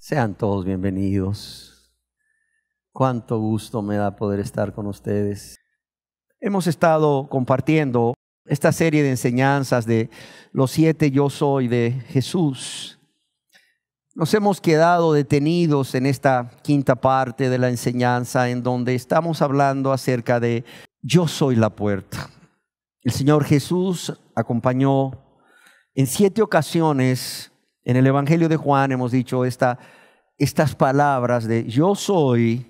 Sean todos bienvenidos. Cuánto gusto me da poder estar con ustedes. Hemos estado compartiendo esta serie de enseñanzas de los 7 yo soy de Jesús. Nos hemos quedado detenidos en esta quinta parte de la enseñanza en donde estamos hablando acerca de yo soy la puerta. El Señor Jesús acompañó en 7 ocasiones. En el Evangelio de Juan hemos dicho estas palabras de yo soy,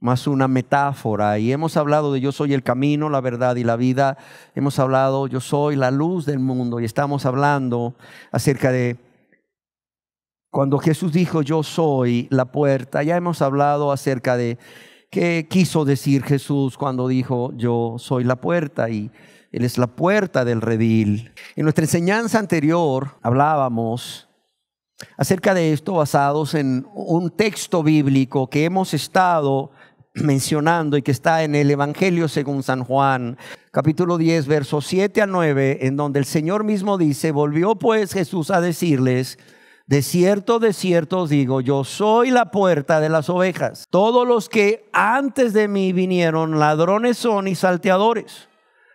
más una metáfora, y hemos hablado de yo soy el camino, la verdad y la vida. Hemos hablado yo soy la luz del mundo, y estamos hablando acerca de cuando Jesús dijo yo soy la puerta. Ya hemos hablado acerca de qué quiso decir Jesús cuando dijo yo soy la puerta, y Él es la puerta del redil. En nuestra enseñanza anterior hablábamos acerca de esto basados en un texto bíblico que hemos estado mencionando y que está en el Evangelio según San Juan, capítulo 10, versos 7 al 9, en donde el Señor mismo dice: volvió pues Jesús a decirles: de cierto os digo, yo soy la puerta de las ovejas. Todos los que antes de mí vinieron ladrones son y salteadores,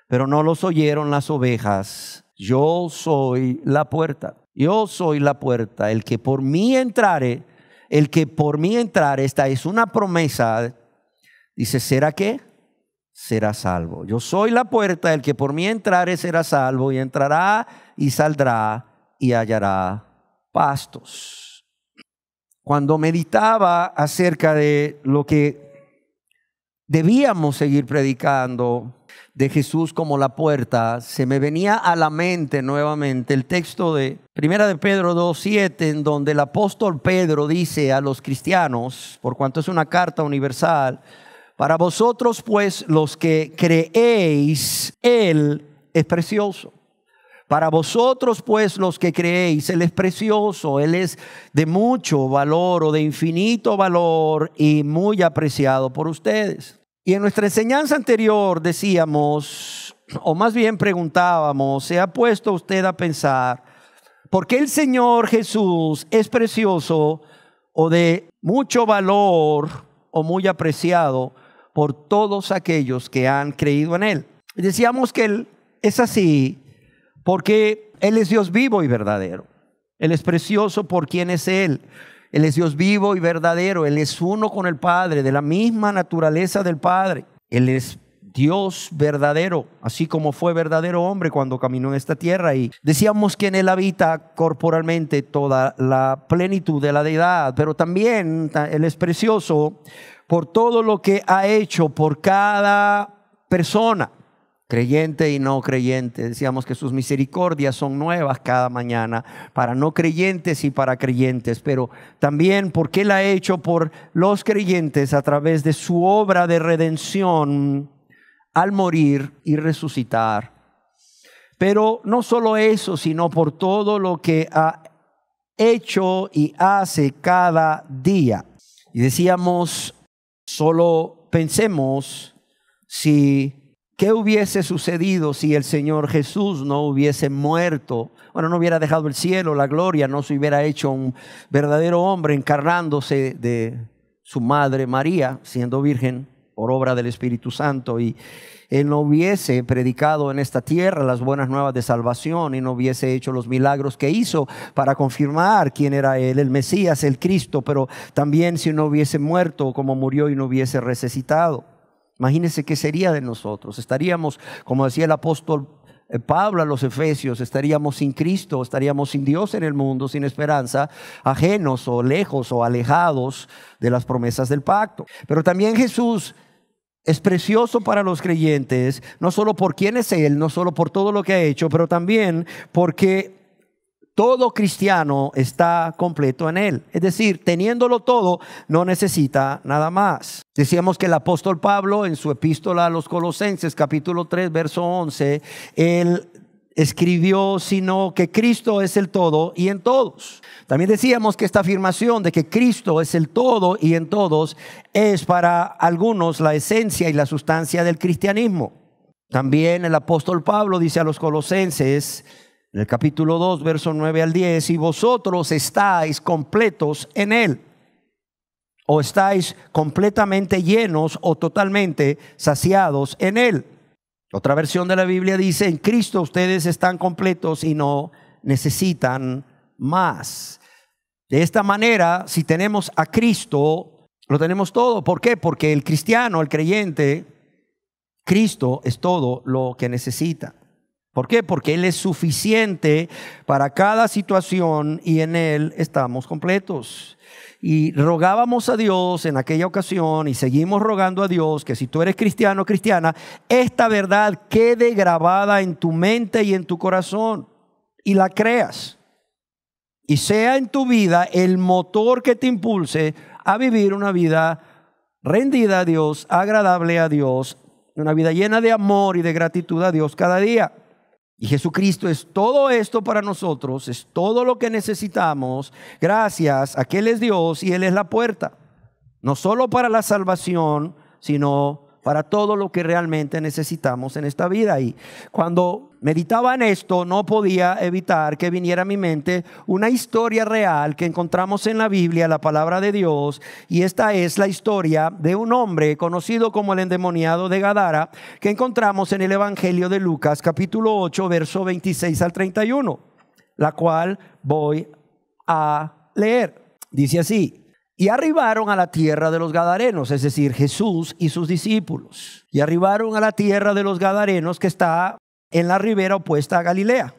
pero no los oyeron las ovejas. Yo soy la puerta. Yo soy la puerta, el que por mí entrare, esta es una promesa, dice, ¿será qué? Será salvo. Yo soy la puerta, el que por mí entrare será salvo, y entrará y saldrá y hallará pastos. Cuando meditaba acerca de lo que debíamos seguir predicando de Jesús como la puerta, se me venía a la mente nuevamente el texto de Primera de Pedro 2:7, en donde el apóstol Pedro dice a los cristianos, por cuanto es una carta universal: para vosotros pues los que creéis, Él es precioso. Para vosotros pues los que creéis, Él es precioso, Él es de mucho valor o de infinito valor y muy apreciado por ustedes. Y en nuestra enseñanza anterior decíamos, o más bien preguntábamos, ¿se ha puesto usted a pensar por qué el Señor Jesús es precioso o de mucho valor o muy apreciado por todos aquellos que han creído en Él? Y decíamos que Él es así porque Él es Dios vivo y verdadero. Él es precioso por quien es Él. Él es Dios vivo y verdadero. Él es uno con el Padre, de la misma naturaleza del Padre. Él es Dios verdadero, así como fue verdadero hombre cuando caminó en esta tierra. Y decíamos que en Él habita corporalmente toda la plenitud de la deidad, pero también Él es precioso por todo lo que ha hecho por cada persona, creyente y no creyente. Decíamos que sus misericordias son nuevas cada mañana para no creyentes y para creyentes, pero también porque Él ha hecho por los creyentes a través de su obra de redención al morir y resucitar. Pero no solo eso, sino por todo lo que ha hecho y hace cada día. Y decíamos, solo pensemos ¿qué hubiese sucedido si el Señor Jesús no hubiese muerto? Bueno, no hubiera dejado el cielo, la gloria, no se hubiera hecho un verdadero hombre encarnándose de su madre María, siendo virgen por obra del Espíritu Santo, y Él no hubiese predicado en esta tierra las buenas nuevas de salvación y no hubiese hecho los milagros que hizo para confirmar quién era Él, el Mesías, el Cristo, pero también si no hubiese muerto como murió y no hubiese resucitado. Imagínense qué sería de nosotros. Estaríamos, como decía el apóstol Pablo a los Efesios, estaríamos sin Cristo, estaríamos sin Dios en el mundo, sin esperanza, ajenos o lejos o alejados de las promesas del pacto. Pero también Jesús es precioso para los creyentes, no solo por quién es Él, no solo por todo lo que ha hecho, pero también porque todo cristiano está completo en Él. Es decir, teniéndolo todo, no necesita nada más. Decíamos que el apóstol Pablo en su epístola a los Colosenses, capítulo 3, verso 11, él escribió, sino que Cristo es el todo y en todos. También decíamos que esta afirmación de que Cristo es el todo y en todos es para algunos la esencia y la sustancia del cristianismo. También el apóstol Pablo dice a los Colosenses, En el capítulo 2, versos 9 al 10, y vosotros estáis completos en Él, o estáis completamente llenos o totalmente saciados en Él. Otra versión de la Biblia dice, en Cristo ustedes están completos y no necesitan más. De esta manera, si tenemos a Cristo, lo tenemos todo. ¿Por qué? Porque el cristiano, el creyente, Cristo es todo lo que necesita. ¿Por qué? Porque Él es suficiente para cada situación y en Él estamos completos. Y rogábamos a Dios en aquella ocasión y seguimos rogando a Dios que si tú eres cristiano o cristiana, esta verdad quede grabada en tu mente y en tu corazón y la creas. Y sea en tu vida el motor que te impulse a vivir una vida rendida a Dios, agradable a Dios, una vida llena de amor y de gratitud a Dios cada día. Y Jesucristo es todo esto para nosotros, es todo lo que necesitamos, gracias a que Él es Dios y Él es la puerta. No solo para la salvación, sino para todo lo que realmente necesitamos en esta vida. Y cuando meditaba en esto, no podía evitar que viniera a mi mente una historia real que encontramos en la Biblia, la palabra de Dios. Y esta es la historia de un hombre conocido como el endemoniado de Gadara, que encontramos en el Evangelio de Lucas, capítulo 8, verso 26 al 31, la cual voy a leer. Dice así: y arribaron a la tierra de los Gadarenos, es decir, Jesús y sus discípulos. Y arribaron a la tierra de los Gadarenos, que está en la ribera opuesta a Galilea.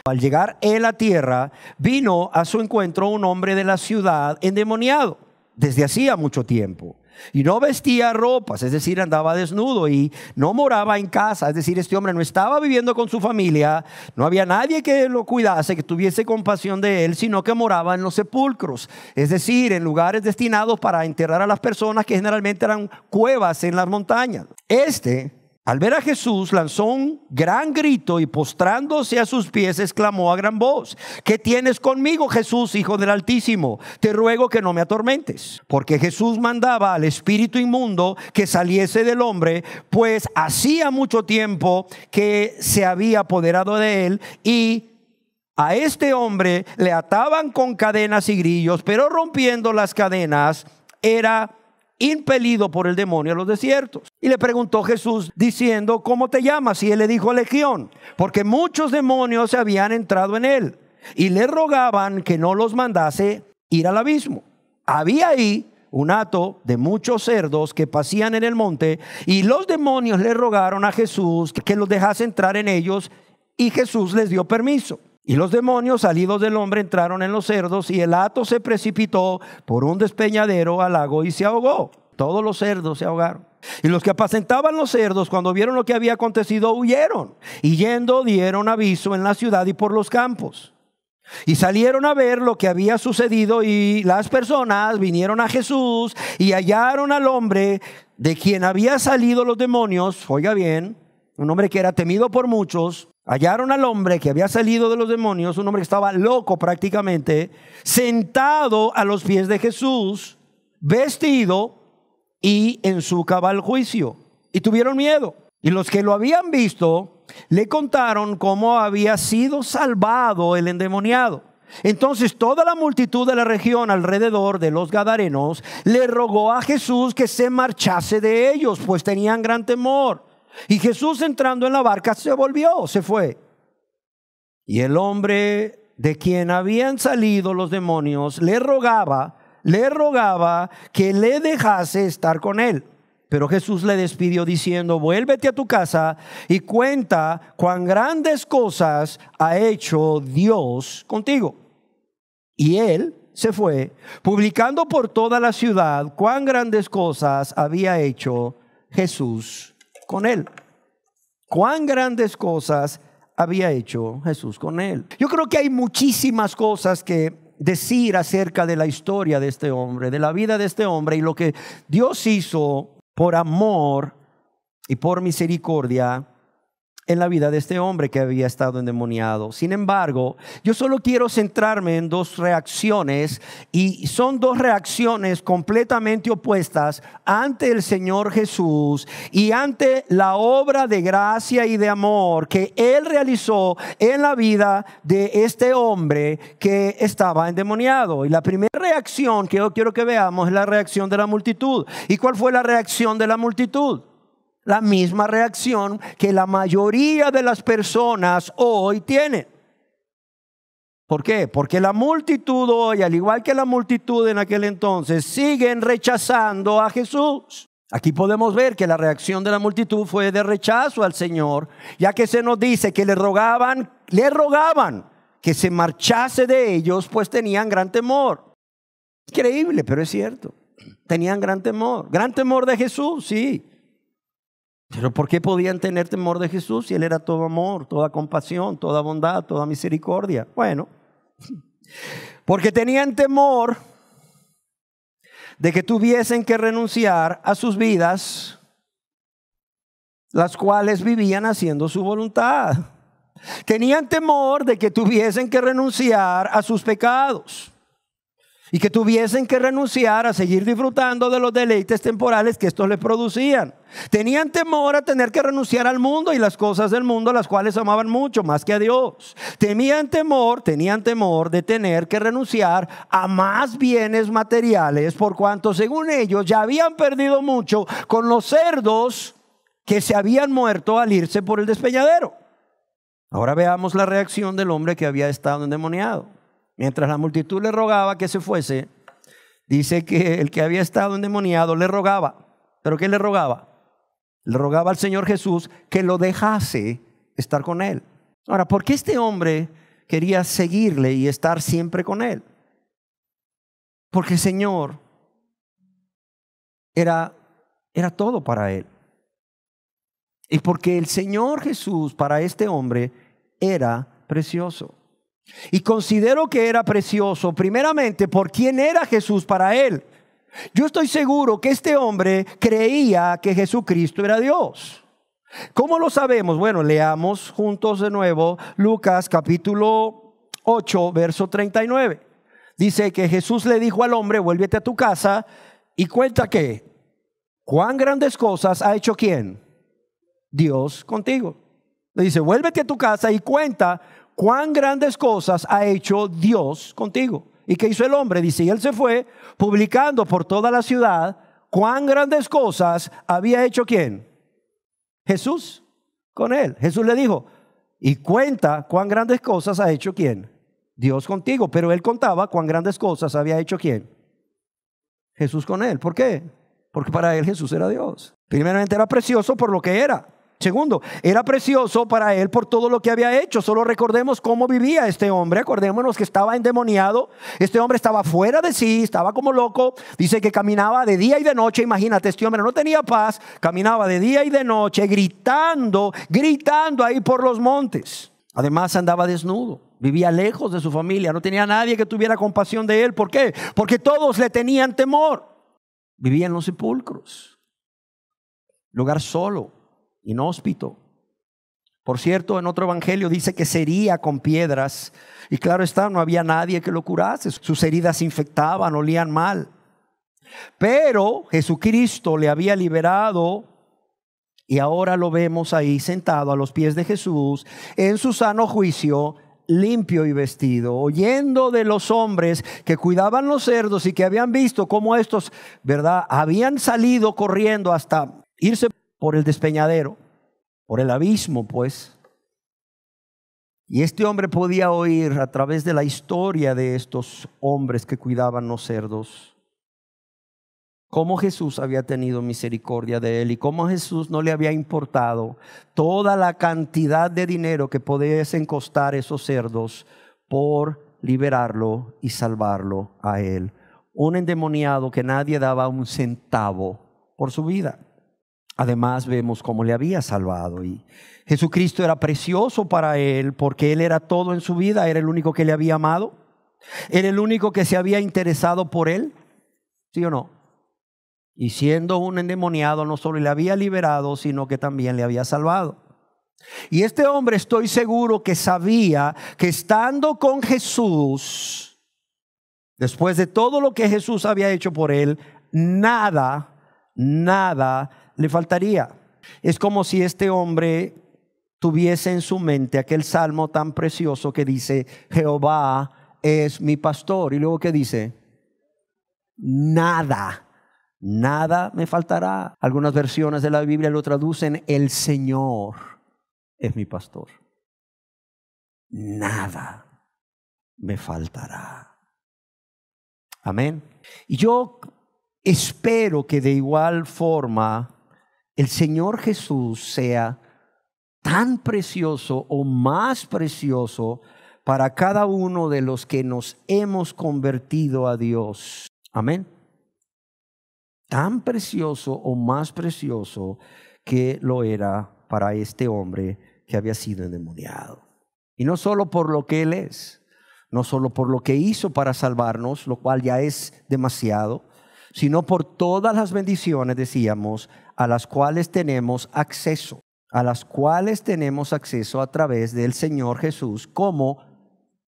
Al llegar él a tierra, vino a su encuentro un hombre de la ciudad endemoniado desde hacía mucho tiempo. Y no vestía ropas, es decir, andaba desnudo, y no moraba en casa, es decir, este hombre no estaba viviendo con su familia, no había nadie que lo cuidase, que tuviese compasión de él, sino que moraba en los sepulcros, es decir, en lugares destinados para enterrar a las personas, que generalmente eran cuevas en las montañas. Al ver a Jesús, lanzó un gran grito y postrándose a sus pies exclamó a gran voz: ¿qué tienes conmigo, Jesús, Hijo del Altísimo? Te ruego que no me atormentes. Porque Jesús mandaba al espíritu inmundo que saliese del hombre, pues hacía mucho tiempo que se había apoderado de él, y a este hombre le ataban con cadenas y grillos, pero rompiendo las cadenas era impelido por el demonio a los desiertos. Y le preguntó Jesús diciendo: ¿cómo te llamas? Y él le dijo: Legión, porque muchos demonios se habían entrado en él, y le rogaban que no los mandase ir al abismo. Había ahí un hato de muchos cerdos que pasían en el monte, y los demonios le rogaron a Jesús que los dejase entrar en ellos, y Jesús les dio permiso. Y los demonios salidos del hombre entraron en los cerdos, y el hato se precipitó por un despeñadero al lago y se ahogó. Todos los cerdos se ahogaron. Y los que apacentaban los cerdos, cuando vieron lo que había acontecido, huyeron, y yendo dieron aviso en la ciudad y por los campos. Y salieron a ver lo que había sucedido, y las personas vinieron a Jesús y hallaron al hombre de quien había salido los demonios. Oiga bien, un hombre que era temido por muchos. Hallaron al hombre que había salido de los demonios, un hombre que estaba loco prácticamente, sentado a los pies de Jesús, vestido y en su cabal juicio. Y tuvieron miedo. Y los que lo habían visto le contaron cómo había sido salvado el endemoniado. Entonces toda la multitud de la región alrededor de los Gadarenos le rogó a Jesús que se marchase de ellos, pues tenían gran temor. Y Jesús, entrando en la barca, se fue. Y el hombre de quien habían salido los demonios le rogaba que le dejase estar con él. Pero Jesús le despidió diciendo: vuélvete a tu casa y cuenta cuán grandes cosas ha hecho Dios contigo. Y él se fue, publicando por toda la ciudad cuán grandes cosas había hecho Jesús con él. Cuán grandes cosas había hecho Jesús con él. Yo creo que hay muchísimas cosas que decir acerca de la historia de este hombre, de la vida de este hombre, y lo que Dios hizo por amor y por misericordia en la vida de este hombre que había estado endemoniado. Sin embargo, yo solo quiero centrarme en dos reacciones, y son dos reacciones completamente opuestas ante el Señor Jesús y ante la obra de gracia y de amor que Él realizó en la vida de este hombre que estaba endemoniado. Y la primera reacción que yo quiero que veamos es la reacción de la multitud. ¿Y cuál fue la reacción de la multitud? La misma reacción que la mayoría de las personas hoy tienen. ¿Por qué? Porque la multitud hoy, al igual que la multitud en aquel entonces, siguen rechazando a Jesús. Aquí podemos ver que la reacción de la multitud fue de rechazo al Señor, ya que se nos dice que le rogaban que se marchase de ellos, pues tenían gran temor. Increíble, pero es cierto. Tenían gran temor de Jesús, sí. Pero ¿por qué podían tener temor de Jesús si Él era todo amor, toda compasión, toda bondad, toda misericordia? Bueno, porque tenían temor de que tuviesen que renunciar a sus vidas, las cuales vivían haciendo su voluntad. Tenían temor de que tuviesen que renunciar a sus pecados y que tuviesen que renunciar a seguir disfrutando de los deleites temporales que estos les producían. Tenían temor a tener que renunciar al mundo y las cosas del mundo, las cuales amaban mucho más que a Dios. Tenían temor de tener que renunciar a más bienes materiales, por cuanto según ellos ya habían perdido mucho con los cerdos que se habían muerto al irse por el despeñadero. Ahora veamos la reacción del hombre que había estado endemoniado. Mientras la multitud le rogaba que se fuese, dice que el que había estado endemoniado le rogaba. ¿Pero qué le rogaba? Le rogaba al Señor Jesús que lo dejase estar con él. Ahora, ¿por qué este hombre quería seguirle y estar siempre con él? Porque el Señor era todo para él. Y porque el Señor Jesús para este hombre era precioso. Y considero que era precioso primeramente por quién era Jesús para él. Yo estoy seguro que este hombre creía que Jesucristo era Dios. ¿Cómo lo sabemos? Bueno, leamos juntos de nuevo Lucas capítulo 8, verso 39. Dice que Jesús le dijo al hombre: vuélvete a tu casa y cuenta que cuán grandes cosas ha hecho ¿quién? Dios contigo. Le dice: vuélvete a tu casa y cuenta cuán grandes cosas ha hecho Dios contigo. ¿Y qué hizo el hombre? Dice, y él se fue publicando por toda la ciudad cuán grandes cosas había hecho ¿quién? Jesús con él. Jesús le dijo, y cuenta cuán grandes cosas ha hecho ¿quién? Dios contigo. Pero él contaba cuán grandes cosas había hecho ¿quién? Jesús con él. ¿Por qué? Porque para él Jesús era Dios. Primeramente era precioso por lo que era. Segundo, era precioso para él por todo lo que había hecho. Solo recordemos cómo vivía este hombre. Acordémonos que estaba endemoniado. Este hombre estaba fuera de sí, estaba como loco. Dice que caminaba de día y de noche. Imagínate, este hombre no tenía paz. Caminaba de día y de noche, gritando ahí por los montes. Además andaba desnudo. Vivía lejos de su familia. No tenía nadie que tuviera compasión de él. ¿Por qué? Porque todos le tenían temor. Vivía en los sepulcros. Lugar solo, inhóspito. Por cierto, en otro evangelio dice que se hería con piedras. Y claro está, no había nadie que lo curase. Sus heridas se infectaban, olían mal. Pero Jesucristo le había liberado. Y ahora lo vemos ahí sentado a los pies de Jesús, en su sano juicio, limpio y vestido, oyendo de los hombres que cuidaban los cerdos y que habían visto cómo estos, ¿verdad?, habían salido corriendo hasta irse por el despeñadero, por el abismo, pues. Y este hombre podía oír a través de la historia de estos hombres que cuidaban los cerdos cómo Jesús había tenido misericordia de él y cómo Jesús no le había importado toda la cantidad de dinero que pudiesen costar esos cerdos por liberarlo y salvarlo a él. Un endemoniado que nadie daba un centavo por su vida. Además vemos cómo le había salvado, y Jesucristo era precioso para él porque él era todo en su vida. Era el único que le había amado, era el único que se había interesado por él, ¿sí o no? Y siendo un endemoniado no solo le había liberado, sino que también le había salvado. Y este hombre, estoy seguro que sabía que estando con Jesús, después de todo lo que Jesús había hecho por él, nada le faltaría. Es como si este hombre tuviese en su mente aquel salmo tan precioso que dice: Jehová es mi pastor. Y luego, ¿qué dice? Nada me faltará. Algunas versiones de la Biblia lo traducen: el Señor es mi pastor. Nada me faltará. Amén. Y yo espero que de igual forma el Señor Jesús sea tan precioso o más precioso para cada uno de los que nos hemos convertido a Dios. Amén. Tan precioso o más precioso que lo era para este hombre que había sido endemoniado. Y no solo por lo que Él es, no solo por lo que hizo para salvarnos, lo cual ya es demasiado, sino por todas las bendiciones, decíamos, a las cuales tenemos acceso. A las cuales tenemos acceso a través del Señor Jesús como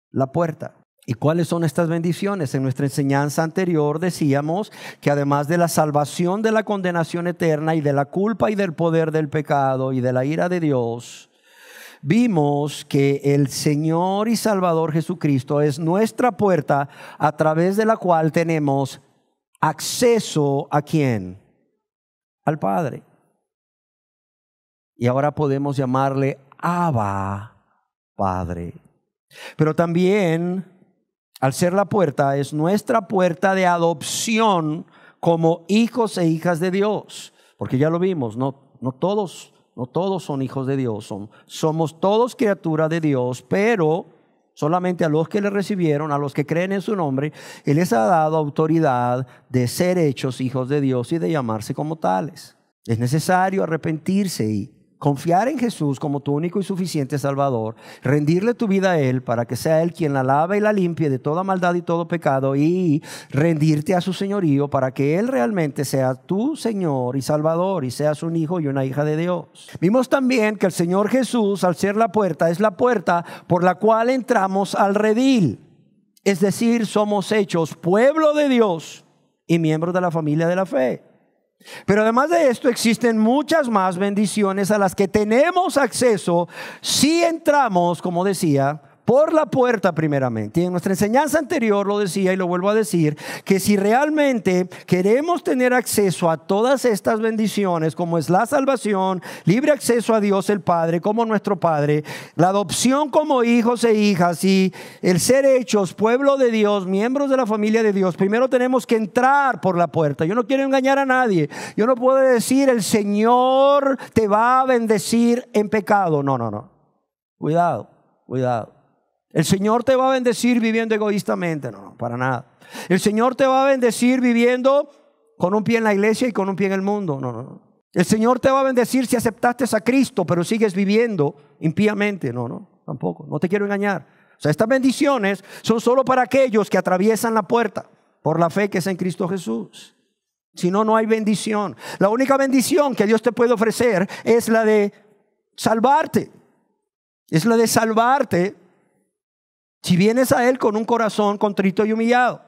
la puerta. ¿Y cuáles son estas bendiciones? En nuestra enseñanza anterior decíamos que además de la salvación de la condenación eterna y de la culpa y del poder del pecado y de la ira de Dios, vimos que el Señor y Salvador Jesucristo es nuestra puerta a través de la cual tenemos acceso ¿a quién? Al Padre. Y ahora podemos llamarle Abba, Padre. Pero también, al ser la puerta, es nuestra puerta de adopción como hijos e hijas de Dios. Porque ya lo vimos, no todos son hijos de Dios. Somos todos criaturas de Dios, pero solamente a los que le recibieron, a los que creen en su nombre, Él les ha dado autoridad de ser hechos hijos de Dios y de llamarse como tales. Es necesario arrepentirse y confiar en Jesús como tu único y suficiente Salvador, rendirle tu vida a Él para que sea Él quien la lave y la limpie de toda maldad y todo pecado, y rendirte a su señorío para que Él realmente sea tu Señor y Salvador y seas un hijo y una hija de Dios. Vimos también que el Señor Jesús, al ser la puerta, es la puerta por la cual entramos al redil. Es decir, somos hechos pueblo de Dios y miembros de la familia de la fe. Pero además de esto existen muchas más bendiciones a las que tenemos acceso si entramos, como decía, por la puerta primeramente. Y en nuestra enseñanza anterior lo decía y lo vuelvo a decir, que si realmente queremos tener acceso a todas estas bendiciones, como es la salvación, libre acceso a Dios el Padre como nuestro Padre, la adopción como hijos e hijas y el ser hechos pueblo de Dios, miembros de la familia de Dios, primero tenemos que entrar por la puerta. Yo no quiero engañar a nadie. Yo no puedo decir el Señor te va a bendecir en pecado. No. Cuidado. El Señor te va a bendecir viviendo egoístamente. No, para nada. El Señor te va a bendecir viviendo con un pie en la iglesia y con un pie en el mundo. No. El Señor te va a bendecir si aceptaste a Cristo, pero sigues viviendo impíamente. No, tampoco. No te quiero engañar. O sea, estas bendiciones son solo para aquellos que atraviesan la puerta por la fe que es en Cristo Jesús. Si no, no hay bendición. La única bendición que Dios te puede ofrecer es la de salvarte. Es la de salvarte si vienes a Él con un corazón contrito y humillado,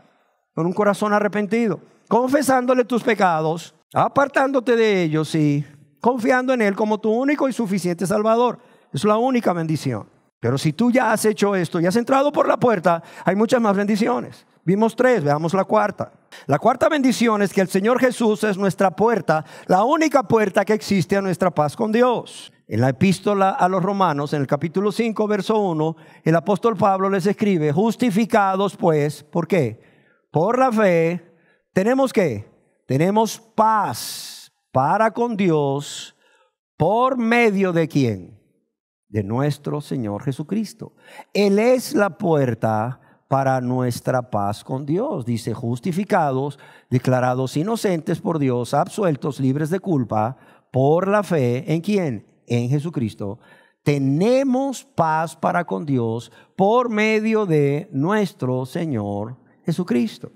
con un corazón arrepentido, confesándole tus pecados, apartándote de ellos y confiando en Él como tu único y suficiente Salvador. Es la única bendición. Pero si tú ya has hecho esto y has entrado por la puerta, hay muchas más bendiciones. Vimos 3, veamos la cuarta. La cuarta bendición es que el Señor Jesús es nuestra puerta, la única puerta que existe a nuestra paz con Dios. En la epístola a los Romanos, en el capítulo 5, verso 1, el apóstol Pablo les escribe: justificados pues, ¿por qué? Por la fe, ¿tenemos qué? Tenemos paz para con Dios por medio de ¿quién? De nuestro Señor Jesucristo. Él es la puerta para nuestra paz con Dios. Dice: justificados, declarados inocentes por Dios, absueltos, libres de culpa, por la fe, ¿en quién? En Jesucristo. Tenemos paz para con Dios por medio de nuestro Señor Jesucristo.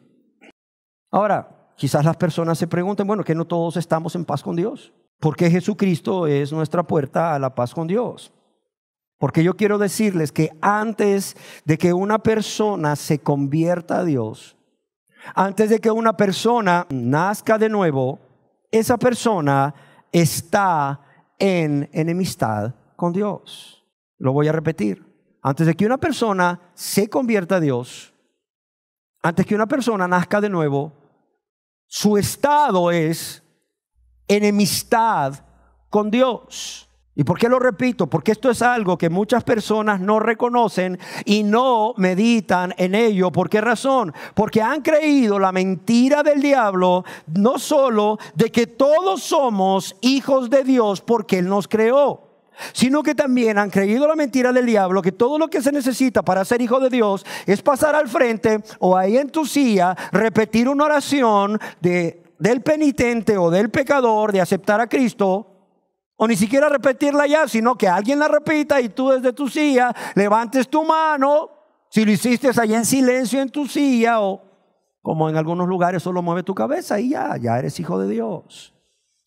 Ahora, quizás las personas se pregunten, bueno, ¿que no todos estamos en paz con Dios? ¿Por qué Jesucristo es nuestra puerta a la paz con Dios? Porque yo quiero decirles que antes de que una persona se convierta a Dios, antes de que una persona nazca de nuevo, esa persona está en enemistad con Dios. Lo voy a repetir. Antes de que una persona se convierta a Dios, antes que una persona nazca de nuevo, su estado es enemistad con Dios. ¿Y por qué lo repito? Porque esto es algo que muchas personas no reconocen y no meditan en ello. ¿Por qué razón? Porque han creído la mentira del diablo, no solo de que todos somos hijos de Dios porque Él nos creó, sino que también han creído la mentira del diablo, que todo lo que se necesita para ser hijo de Dios es pasar al frente o ahí en tu silla, repetir una oración del penitente o del pecador de aceptar a Cristo. O ni siquiera repetirla ya, sino que alguien la repita y tú desde tu silla levantes tu mano. Si lo hiciste allá en silencio en tu silla, o como en algunos lugares solo mueve tu cabeza y ya eres hijo de Dios.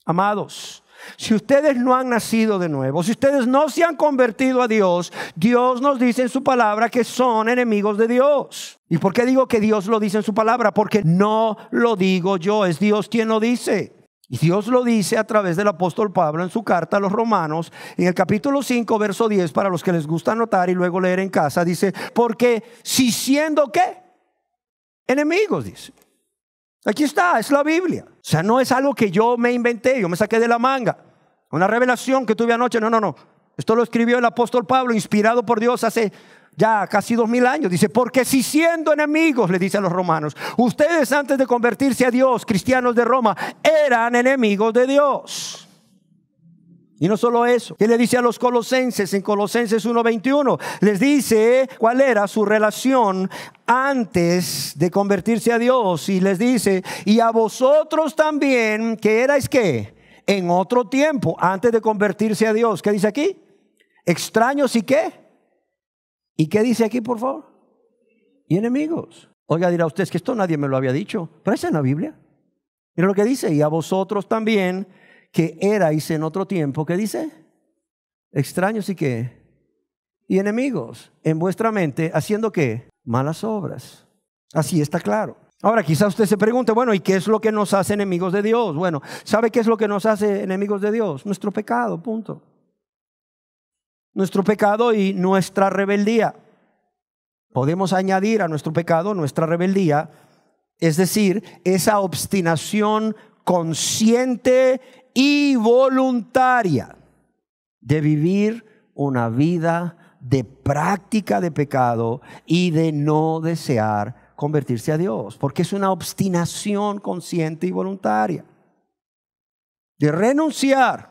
Amados, si ustedes no han nacido de nuevo, si ustedes no se han convertido a Dios, Dios nos dice en su palabra que son enemigos de Dios. ¿Y por qué digo que Dios lo dice en su palabra? Porque no lo digo yo, es Dios quien lo dice. Y Dios lo dice a través del apóstol Pablo en su carta a los Romanos, en el capítulo 5, verso 10, para los que les gusta anotar y luego leer en casa, dice, porque si siendo ¿qué? Enemigos, dice. Aquí está, es la Biblia. O sea, no es algo que yo me inventé, yo me saqué de la manga. Una revelación que tuve anoche, no. Esto lo escribió el apóstol Pablo, inspirado por Dios hace ya casi 2000 años. Dice, porque si siendo enemigos, le dice a los romanos, ustedes antes de convertirse a Dios, cristianos de Roma, eran enemigos de Dios. Y no solo eso, ¿qué le dice a los colosenses en Colosenses 1:21? Les dice cuál era su relación antes de convertirse a Dios. Y les dice, y a vosotros también, que erais ¿qué? En otro tiempo, antes de convertirse a Dios. ¿Qué dice aquí? Extraños y ¿qué? ¿Y qué dice aquí, por favor? Y enemigos. Oiga, dirá usted, es que esto nadie me lo había dicho, pero está en la Biblia. Mira lo que dice, y a vosotros también, que erais en otro tiempo, ¿qué dice? Extraños y qué? Y enemigos en vuestra mente, haciendo ¿qué? Malas obras. Así está claro. Ahora quizás usted se pregunte, bueno, ¿y qué es lo que nos hace enemigos de Dios? Bueno, ¿sabe qué es lo que nos hace enemigos de Dios? Nuestro pecado, punto. Nuestro pecado y nuestra rebeldía. Podemos añadir a nuestro pecado nuestra rebeldía, es decir, esa obstinación consciente y voluntaria de vivir una vida de práctica de pecado y de no desear convertirse a Dios, porque es una obstinación consciente y voluntaria de renunciar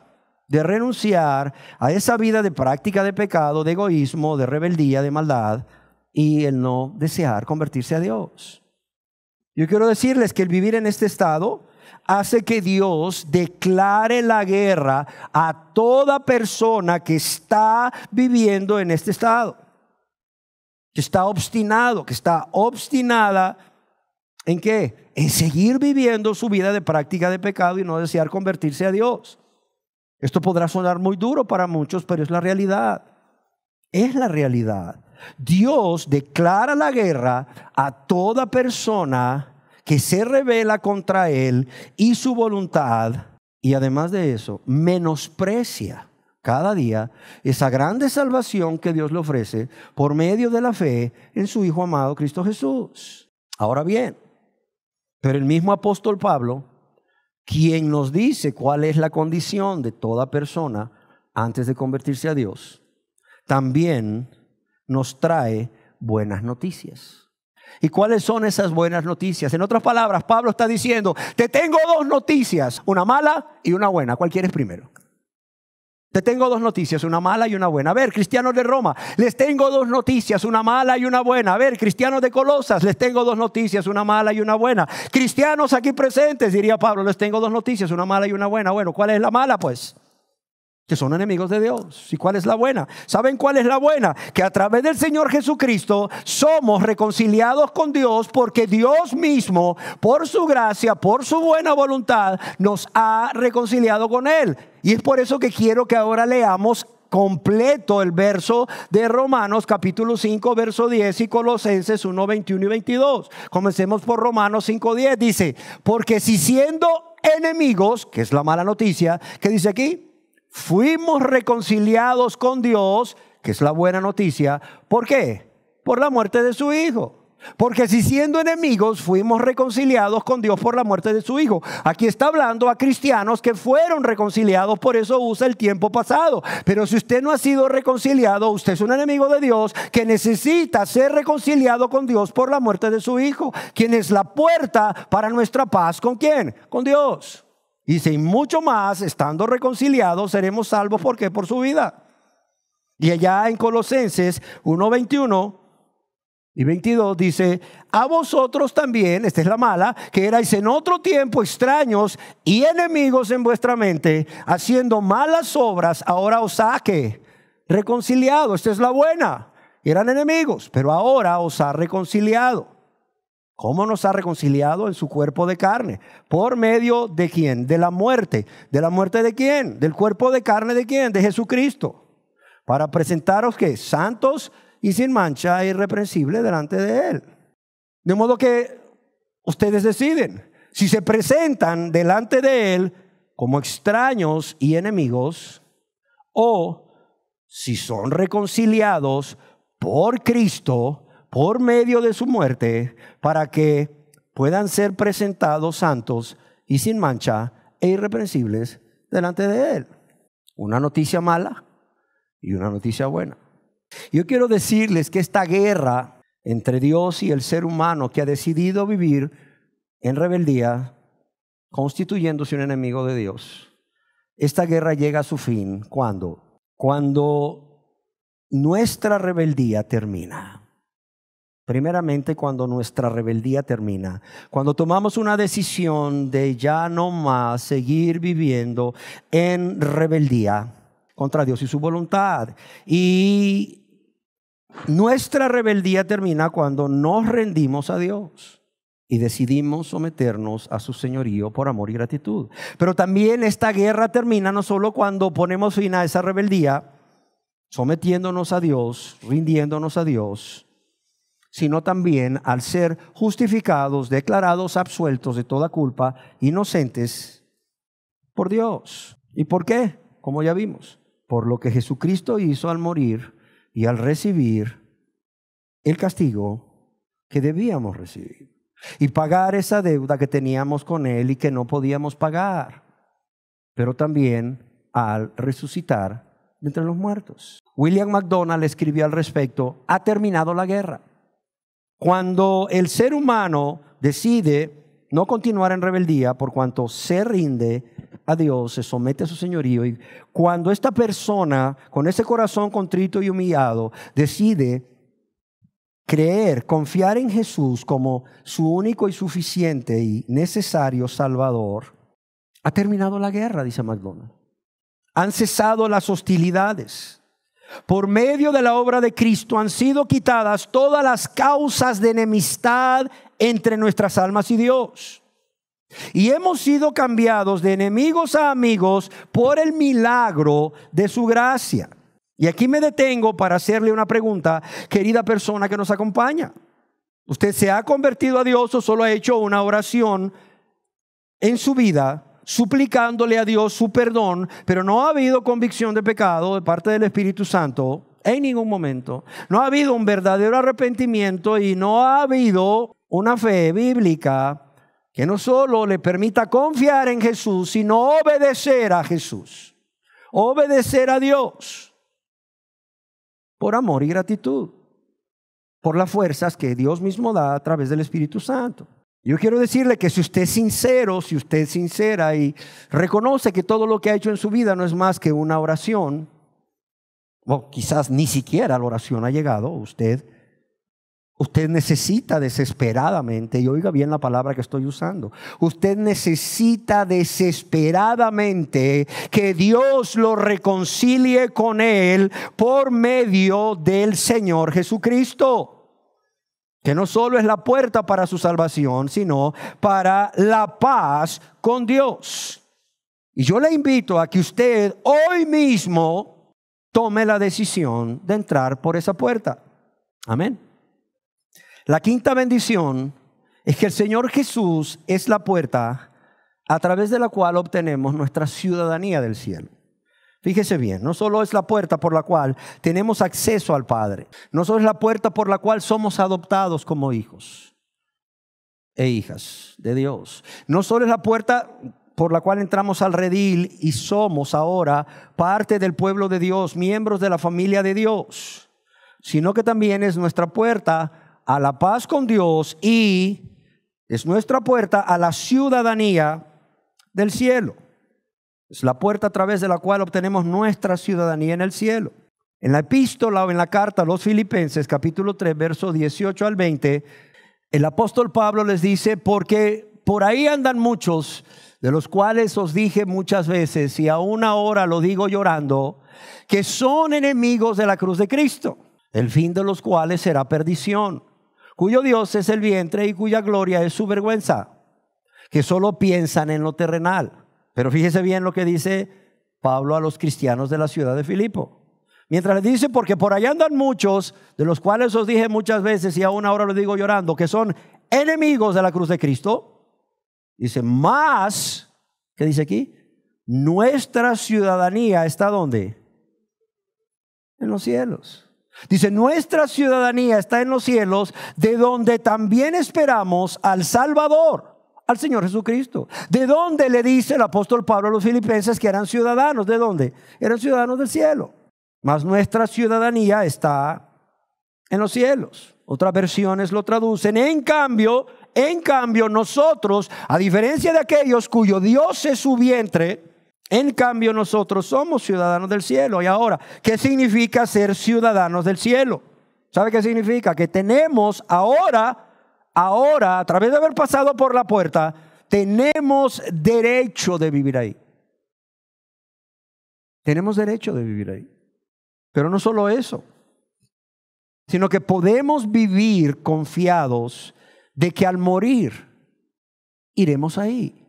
a esa vida de práctica de pecado, de egoísmo, de rebeldía, de maldad, y el no desear convertirse a Dios. Yo quiero decirles que el vivir en este estado hace que Dios declare la guerra a toda persona que está viviendo en este estado, que está obstinado, que está obstinada ¿en qué? En seguir viviendo su vida de práctica de pecado y no desear convertirse a Dios. Esto podrá sonar muy duro para muchos, pero es la realidad. Es la realidad. Dios declara la guerra a toda persona que se rebela contra Él y su voluntad, y además de eso, menosprecia cada día esa grande salvación que Dios le ofrece por medio de la fe en su Hijo amado Cristo Jesús. Ahora bien, pero el mismo apóstol Pablo, quien nos dice cuál es la condición de toda persona antes de convertirse a Dios, también nos trae buenas noticias. ¿Y cuáles son esas buenas noticias? En otras palabras, Pablo está diciendo, te tengo dos noticias, una mala y una buena. ¿Cuál quieres primero? Te tengo dos noticias, una mala y una buena. A ver, cristianos de Roma, les tengo dos noticias, una mala y una buena. A ver, cristianos de Colosas, les tengo dos noticias, una mala y una buena. Cristianos aquí presentes, diría Pablo, les tengo dos noticias, una mala y una buena. Bueno, ¿cuál es la mala, pues? Que son enemigos de Dios. ¿Y cuál es la buena? ¿Saben cuál es la buena? Que a través del Señor Jesucristo somos reconciliados con Dios, porque Dios mismo, por su gracia, por su buena voluntad, nos ha reconciliado con Él. Y es por eso que quiero que ahora leamos completo el verso de Romanos capítulo 5 verso 10 y Colosenses 1, 21 y 22. Comencemos por Romanos 5, 10. Dice, porque si siendo enemigos, que es la mala noticia, ¿qué dice aquí? Fuimos reconciliados con Dios, que es la buena noticia. ¿Por qué? Por la muerte de su Hijo. Porque si siendo enemigos fuimos reconciliados con Dios por la muerte de su Hijo. Aquí está hablando a cristianos que fueron reconciliados, por eso usa el tiempo pasado. Pero si usted no ha sido reconciliado, usted es un enemigo de Dios que necesita ser reconciliado con Dios por la muerte de su Hijo, quien es la puerta para nuestra paz. ¿Con quién? Con Dios. Dice, y mucho más, estando reconciliados, seremos salvos. ¿Por qué? Por su vida. Y allá en Colosenses 1, 21 y 22 dice, a vosotros también, esta es la mala, que erais en otro tiempo extraños y enemigos en vuestra mente, haciendo malas obras, ahora os ha reconciliado. Esta es la buena. Eran enemigos, pero ahora os ha reconciliado. ¿Cómo nos ha reconciliado? En su cuerpo de carne. ¿Por medio de quién? De la muerte. ¿De la muerte de quién? Del cuerpo de carne de quién? De Jesucristo. Para presentaros ¿qué? Santos y sin mancha e irreprensible delante de Él. De modo que ustedes deciden si se presentan delante de Él como extraños y enemigos, o si son reconciliados por Cristo por medio de su muerte, para que puedan ser presentados santos y sin mancha e irreprensibles delante de Él. Una noticia mala y una noticia buena. Yo quiero decirles que esta guerra entre Dios y el ser humano que ha decidido vivir en rebeldía, constituyéndose un enemigo de Dios, esta guerra llega a su fin ¿cuándo? Cuando nuestra rebeldía termina. Primeramente, cuando nuestra rebeldía termina, cuando tomamos una decisión de ya no más seguir viviendo en rebeldía contra Dios y su voluntad. Y nuestra rebeldía termina cuando nos rendimos a Dios y decidimos someternos a su señorío por amor y gratitud. Pero también esta guerra termina no solo cuando ponemos fin a esa rebeldía, sometiéndonos a Dios, rindiéndonos a Dios, sino también al ser justificados, declarados absueltos de toda culpa, inocentes por Dios. ¿Y por qué? Como ya vimos, por lo que Jesucristo hizo al morir y al recibir el castigo que debíamos recibir y pagar esa deuda que teníamos con Él y que no podíamos pagar, pero también al resucitar de entre los muertos. William MacDonald escribió al respecto: ha terminado la guerra. Cuando el ser humano decide no continuar en rebeldía por cuanto se rinde a Dios, se somete a su señorío, y cuando esta persona con ese corazón contrito y humillado decide creer, confiar en Jesús como su único y suficiente y necesario Salvador, ha terminado la guerra, dice MacDonald. Han cesado las hostilidades. Por medio de la obra de Cristo han sido quitadas todas las causas de enemistad entre nuestras almas y Dios. Y hemos sido cambiados de enemigos a amigos por el milagro de su gracia. Y aquí me detengo para hacerle una pregunta, querida persona que nos acompaña. ¿Usted se ha convertido a Dios o solo ha hecho una oración en su vida, suplicándole a Dios su perdón, pero no ha habido convicción de pecado de parte del Espíritu Santo en ningún momento? No ha habido un verdadero arrepentimiento y no ha habido una fe bíblica que no solo le permita confiar en Jesús, sino obedecer a Jesús, obedecer a Dios por amor y gratitud, por las fuerzas que Dios mismo da a través del Espíritu Santo. Yo quiero decirle que si usted es sincero, si usted es sincera y reconoce que todo lo que ha hecho en su vida no es más que una oración, o quizás ni siquiera la oración ha llegado, usted necesita desesperadamente, y oiga bien la palabra que estoy usando, usted necesita desesperadamente que Dios lo reconcilie con Él por medio del Señor Jesucristo, que no solo es la puerta para su salvación, sino para la paz con Dios. Y yo le invito a que usted hoy mismo tome la decisión de entrar por esa puerta. Amén. La quinta bendición es que el Señor Jesús es la puerta a través de la cual obtenemos nuestra ciudadanía del cielo. Fíjese bien, no solo es la puerta por la cual tenemos acceso al Padre, no solo es la puerta por la cual somos adoptados como hijos e hijas de Dios, no solo es la puerta por la cual entramos al redil y somos ahora parte del pueblo de Dios, miembros de la familia de Dios, sino que también es nuestra puerta a la paz con Dios y es nuestra puerta a la ciudadanía del cielo. Es la puerta a través de la cual obtenemos nuestra ciudadanía en el cielo. En la epístola o en la carta a los Filipenses, capítulo 3, versos 18 al 20, el apóstol Pablo les dice: porque por ahí andan muchos, de los cuales os dije muchas veces, y aún ahora lo digo llorando, que son enemigos de la cruz de Cristo, el fin de los cuales será perdición, cuyo Dios es el vientre y cuya gloria es su vergüenza, que solo piensan en lo terrenal. Pero fíjese bien lo que dice Pablo a los cristianos de la ciudad de Filipo. Mientras les dice: porque por allá andan muchos, de los cuales os dije muchas veces y aún ahora lo digo llorando, que son enemigos de la cruz de Cristo. Dice: más, ¿qué dice aquí? Nuestra ciudadanía está ¿dónde? En los cielos. Dice: nuestra ciudadanía está en los cielos, de donde también esperamos al Salvador, al Señor Jesucristo. ¿De dónde le dice el apóstol Pablo a los filipenses que eran ciudadanos? ¿De dónde? Eran ciudadanos del cielo. Mas nuestra ciudadanía está en los cielos. Otras versiones lo traducen: en cambio nosotros, a diferencia de aquellos cuyo Dios es su vientre, en cambio nosotros somos ciudadanos del cielo. Y ahora, ¿qué significa ser ciudadanos del cielo? ¿Sabe qué significa? Que tenemos ahora, a través de haber pasado por la puerta, tenemos derecho de vivir ahí. Tenemos derecho de vivir ahí. Pero no solo eso, sino que podemos vivir confiados de que al morir iremos ahí.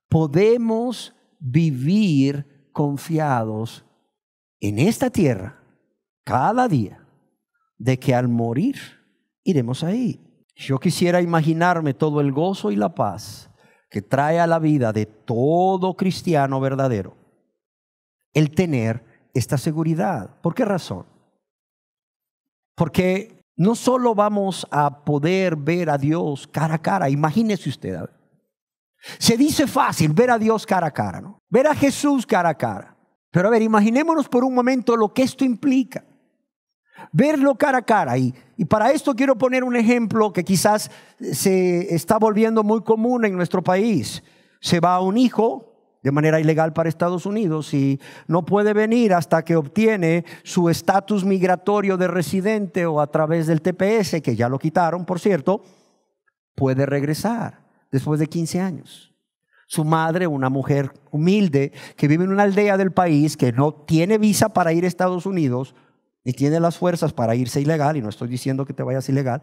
Podemos vivir confiados en esta tierra cada día de que al morir iremos ahí. Yo quisiera imaginarme todo el gozo y la paz que trae a la vida de todo cristiano verdadero el tener esta seguridad. ¿Por qué razón? Porque no solo vamos a poder ver a Dios cara a cara. Imagínese usted, a ver. Se dice fácil ver a Dios cara a cara, ¿no? Ver a Jesús cara a cara. Pero a ver, imaginémonos por un momento lo que esto implica. Verlo cara a cara. Y para esto quiero poner un ejemplo que quizás se está volviendo muy común en nuestro país. Se va un hijo de manera ilegal para Estados Unidos y no puede venir hasta que obtiene su estatus migratorio de residente, o a través del TPS, que ya lo quitaron, por cierto, puede regresar después de 15 años. Su madre, una mujer humilde que vive en una aldea del país, que no tiene visa para ir a Estados Unidos, ni tiene las fuerzas para irse ilegal, y no estoy diciendo que te vayas ilegal,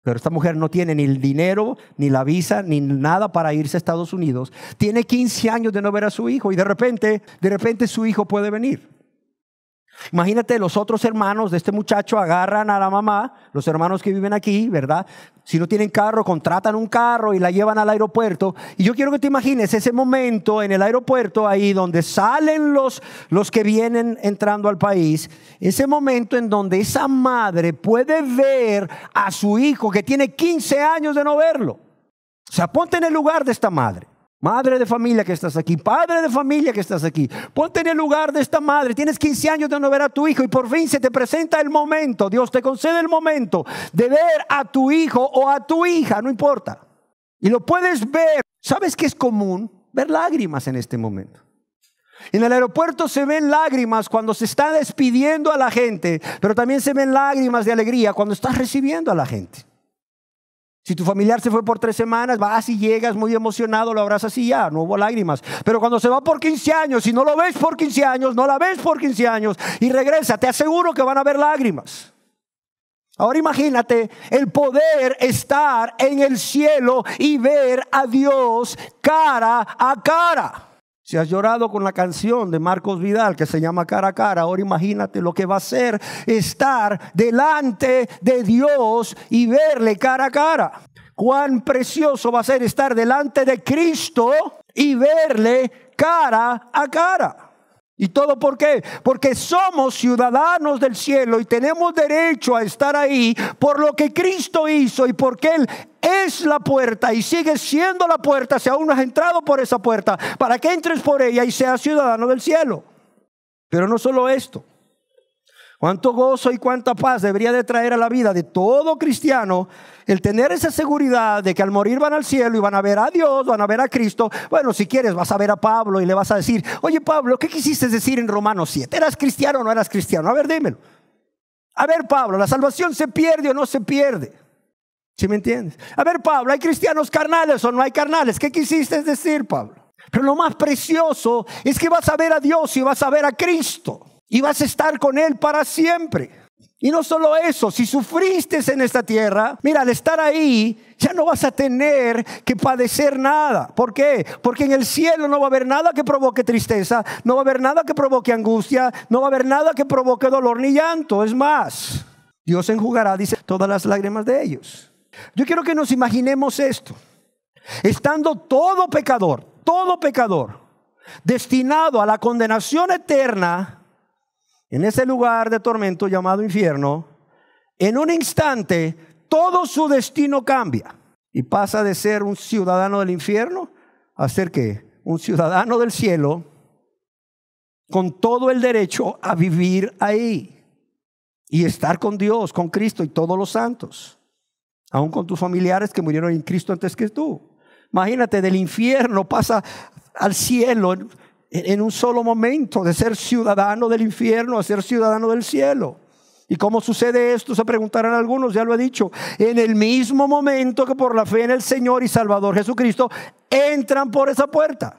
pero esta mujer no tiene ni el dinero, ni la visa, ni nada para irse a Estados Unidos. Tiene 15 años de no ver a su hijo y de repente su hijo puede venir. Imagínate, los otros hermanos de este muchacho agarran a la mamá, los hermanos que viven aquí, ¿verdad? Si no tienen carro, contratan un carro y la llevan al aeropuerto. Y yo quiero que te imagines ese momento en el aeropuerto, ahí donde salen los que vienen entrando al país. Ese momento en donde esa madre puede ver a su hijo que tiene 15 años de no verlo. O sea, ponte en el lugar de esta madre. Madre de familia que estás aquí, padre de familia que estás aquí, ponte en el lugar de esta madre. Tienes 15 años de no ver a tu hijo y por fin se te presenta el momento. Dios te concede el momento de ver a tu hijo o a tu hija, no importa. Y lo puedes ver. ¿Sabes qué es común? Ver lágrimas en este momento. En el aeropuerto se ven lágrimas cuando se está despidiendo a la gente, pero también se ven lágrimas de alegría cuando estás recibiendo a la gente. Si tu familiar se fue por 3 semanas, vas y llegas muy emocionado, lo abrazas y ya, no hubo lágrimas. Pero cuando se va por 15 años y no lo ves por 15 años, no la ves por 15 años y regresa, te aseguro que van a haber lágrimas. Ahora imagínate el poder estar en el cielo y ver a Dios cara a cara. Si has llorado con la canción de Marcos Vidal que se llama Cara a Cara, ahora imagínate lo que va a ser estar delante de Dios y verle cara a cara. Cuán precioso va a ser estar delante de Cristo y verle cara a cara. ¿Y todo por qué? Porque somos ciudadanos del cielo y tenemos derecho a estar ahí por lo que Cristo hizo y porque Él es la puerta y sigue siendo la puerta si aún no has entrado por esa puerta, para que entres por ella y seas ciudadano del cielo. Pero no solo esto. Cuánto gozo y cuánta paz debería de traer a la vida de todo cristiano el tener esa seguridad de que al morir van al cielo y van a ver a Dios, van a ver a Cristo. Bueno, si quieres vas a ver a Pablo y le vas a decir: oye Pablo, ¿qué quisiste decir en Romanos 7? ¿Eras cristiano o no eras cristiano? A ver, dímelo. A ver Pablo, ¿la salvación se pierde o no se pierde? ¿Sí me entiendes? A ver Pablo, ¿hay cristianos carnales o no hay carnales? ¿Qué quisiste decir, Pablo? Pero lo más precioso es que vas a ver a Dios y vas a ver a Cristo. Y vas a estar con Él para siempre. Y no solo eso, si sufriste en esta tierra, mira, al estar ahí ya no vas a tener que padecer nada. ¿Por qué? Porque en el cielo no va a haber nada que provoque tristeza, no va a haber nada que provoque angustia, no va a haber nada que provoque dolor ni llanto. Es más, Dios enjugará, dice, todas las lágrimas de ellos. Yo quiero que nos imaginemos esto. Estando todo pecador, destinado a la condenación eterna, en ese lugar de tormento llamado infierno, en un instante todo su destino cambia y pasa de ser un ciudadano del infierno a ser ¿qué? Un ciudadano del cielo con todo el derecho a vivir ahí y estar con Dios, con Cristo y todos los santos, aún con tus familiares que murieron en Cristo antes que tú. Imagínate, del infierno pasa al cielo en un solo momento, de ser ciudadano del infierno a ser ciudadano del cielo. ¿Y cómo sucede esto? Se preguntarán algunos, ya lo he dicho. En el mismo momento que por la fe en el Señor y Salvador Jesucristo entran por esa puerta.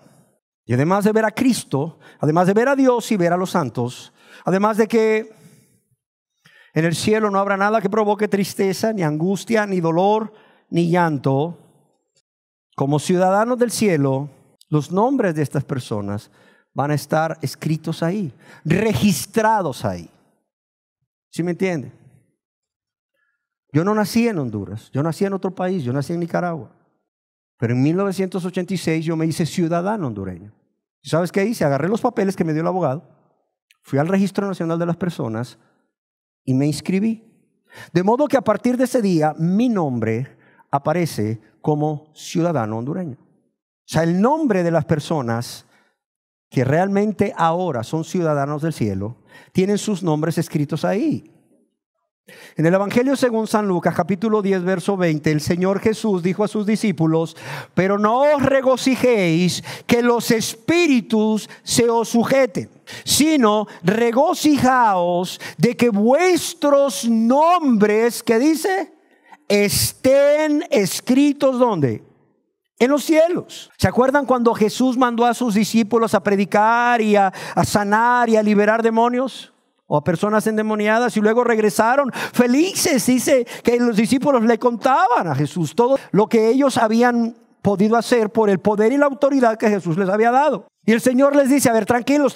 Y además de ver a Cristo, además de ver a Dios y ver a los santos, además de que en el cielo no habrá nada que provoque tristeza, ni angustia, ni dolor, ni llanto, como ciudadanos del cielo, los nombres de estas personas van a estar escritos ahí, registrados ahí. ¿Sí me entiende? Yo no nací en Honduras, yo nací en otro país, yo nací en Nicaragua. Pero en 1986 yo me hice ciudadano hondureño. ¿Y sabes qué hice? Agarré los papeles que me dio el abogado, fui al Registro Nacional de las Personas y me inscribí. De modo que a partir de ese día mi nombre aparece como ciudadano hondureño. O sea, el nombre de las personas que realmente ahora son ciudadanos del cielo tienen sus nombres escritos ahí. En el Evangelio según San Lucas, capítulo 10, verso 20, el Señor Jesús dijo a sus discípulos: pero no os regocijéis que los espíritus se os sujeten, sino regocijaos de que vuestros nombres, ¿qué dice? Estén escritos, ¿dónde? En los cielos. ¿Se acuerdan cuando Jesús mandó a sus discípulos a predicar y a sanar y a liberar demonios o a personas endemoniadas, y luego regresaron felices? Dice que los discípulos le contaban a Jesús todo lo que ellos habían podido hacer por el poder y la autoridad que Jesús les había dado. Y el Señor les dice: a ver, tranquilos,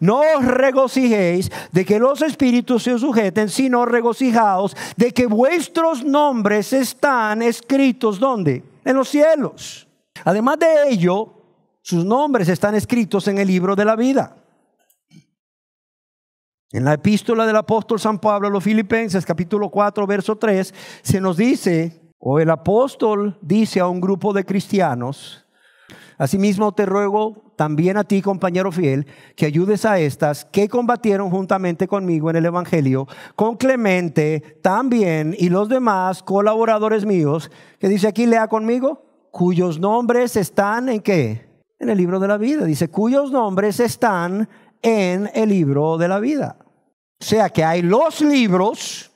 no os regocijéis de que los espíritus se os sujeten, sino regocijaos de que vuestros nombres están escritos, ¿dónde? En los cielos. Además de ello, sus nombres están escritos en el libro de la vida. En la epístola del apóstol San Pablo a los Filipenses, capítulo 4, verso 3, se nos dice, o el apóstol dice a un grupo de cristianos: asimismo te ruego también a ti, compañero fiel, que ayudes a estas que combatieron juntamente conmigo en el evangelio, con Clemente también y los demás colaboradores míos, que dice aquí, lea conmigo, cuyos nombres están ¿en qué? En el libro de la vida. Dice, cuyos nombres están en el libro de la vida. O sea que hay los libros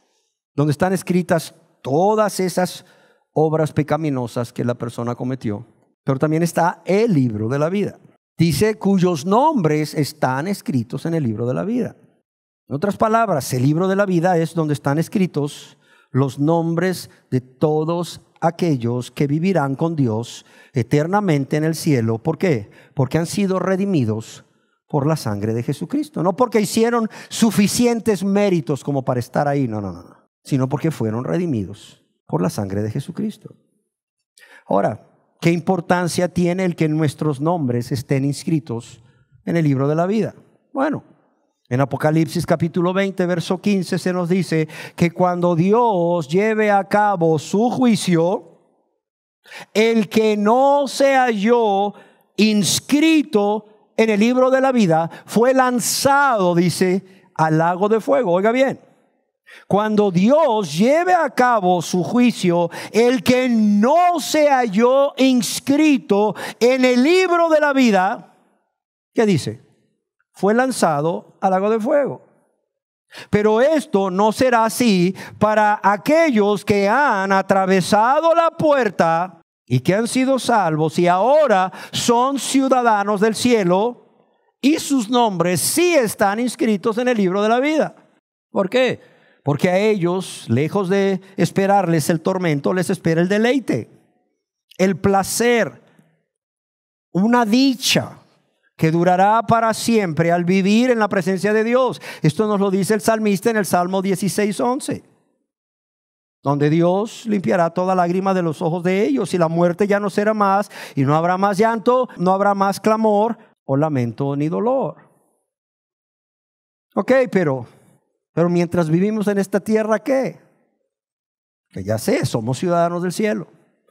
donde están escritas todas esas obras pecaminosas que la persona cometió, pero también está el libro de la vida. Dice, cuyos nombres están escritos en el libro de la vida. En otras palabras, el libro de la vida es donde están escritos los nombres de todos aquellos que vivirán con Dios eternamente en el cielo. ¿Por qué? Porque han sido redimidos por la sangre de Jesucristo. No porque hicieron suficientes méritos como para estar ahí, no, sino porque fueron redimidos por la sangre de Jesucristo. Ahora, ¿qué importancia tiene el que nuestros nombres estén inscritos en el libro de la vida? Bueno, en Apocalipsis capítulo 20, verso 15 se nos dice que cuando Dios lleve a cabo su juicio, el que no se halló inscrito en el libro de la vida fue lanzado, dice, al lago de fuego. Oiga bien, cuando Dios lleve a cabo su juicio, el que no se halló inscrito en el libro de la vida, ¿qué dice? Fue lanzado al lago de fuego. Pero esto no será así para aquellos que han atravesado la puerta y que han sido salvos y ahora son ciudadanos del cielo y sus nombres sí están inscritos en el libro de la vida. ¿Por qué? Porque a ellos, lejos de esperarles el tormento, les espera el deleite, el placer, una dicha que durará para siempre al vivir en la presencia de Dios. Esto nos lo dice el salmista en el Salmo 16:11, donde Dios limpiará toda lágrima de los ojos de ellos y la muerte ya no será más y no habrá más llanto, no habrá más clamor o lamento ni dolor. Ok, pero mientras vivimos en esta tierra, ¿qué? Que ya sé, somos ciudadanos del cielo,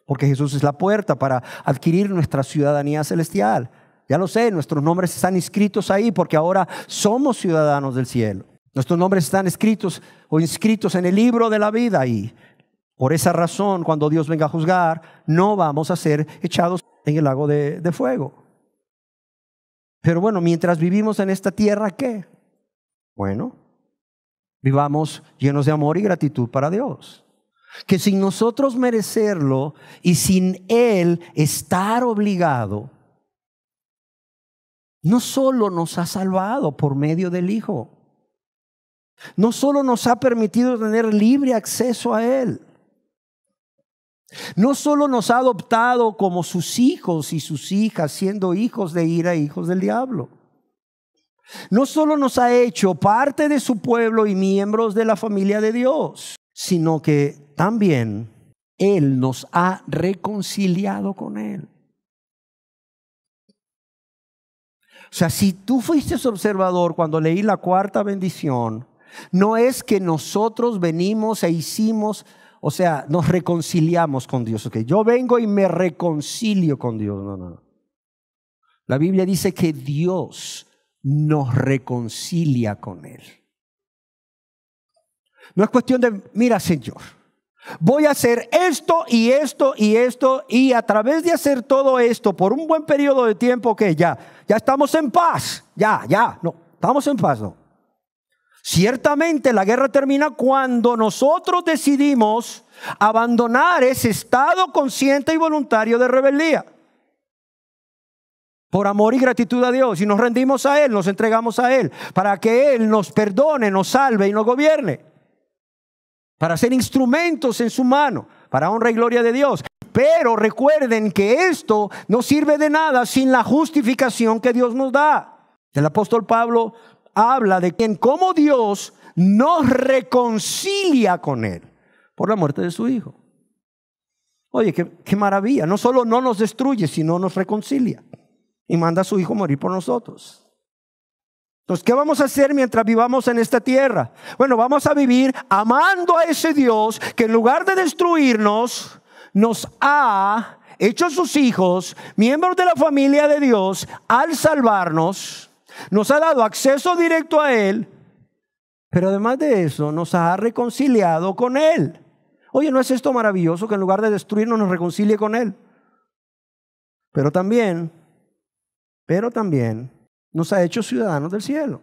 porque Jesús es la puerta para adquirir nuestra ciudadanía celestial. Ya lo sé, nuestros nombres están inscritos ahí porque ahora somos ciudadanos del cielo. Nuestros nombres están escritos o inscritos en el libro de la vida y por esa razón, cuando Dios venga a juzgar, no vamos a ser echados en el lago de fuego. Pero bueno, mientras vivimos en esta tierra, ¿qué? Bueno, vivamos llenos de amor y gratitud para Dios. Que sin nosotros merecerlo y sin Él estar obligado, no solo nos ha salvado por medio del Hijo, no solo nos ha permitido tener libre acceso a Él, no solo nos ha adoptado como sus hijos y sus hijas, siendo hijos de ira e hijos del diablo. No solo nos ha hecho parte de su pueblo y miembros de la familia de Dios, sino que también Él nos ha reconciliado con Él. O sea, si tú fuiste observador cuando leí la cuarta bendición, no es que nosotros venimos e hicimos, o sea, nos reconciliamos con Dios. Okay, yo vengo y me reconcilio con Dios. No. La Biblia dice que Dios nos reconcilia con Él. No es cuestión de, mira, Señor, voy a hacer esto y esto y esto, y a través de hacer todo esto por un buen periodo de tiempo, que ya estamos en paz, no, estamos en paz, no. Ciertamente la guerra termina cuando nosotros decidimos abandonar ese estado consciente y voluntario de rebeldía por amor y gratitud a Dios, y nos rendimos a Él, nos entregamos a Él para que Él nos perdone, nos salve y nos gobierne, para ser instrumentos en su mano, para honra y gloria de Dios. Pero recuerden que esto no sirve de nada sin la justificación que Dios nos da. El apóstol Pablo habla de cómo Dios nos reconcilia con Él por la muerte de su Hijo. Oye, qué maravilla. No solo no nos destruye, sino nos reconcilia y manda a su Hijo morir por nosotros. Entonces, ¿qué vamos a hacer mientras vivamos en esta tierra? Bueno, vamos a vivir amando a ese Dios que en lugar de destruirnos, nos ha hecho sus hijos, miembros de la familia de Dios, al salvarnos. Nos ha dado acceso directo a Él, pero además de eso nos ha reconciliado con Él. Oye, ¿no es esto maravilloso que en lugar de destruirnos nos reconcilie con Él? Pero también nos ha hecho ciudadanos del cielo.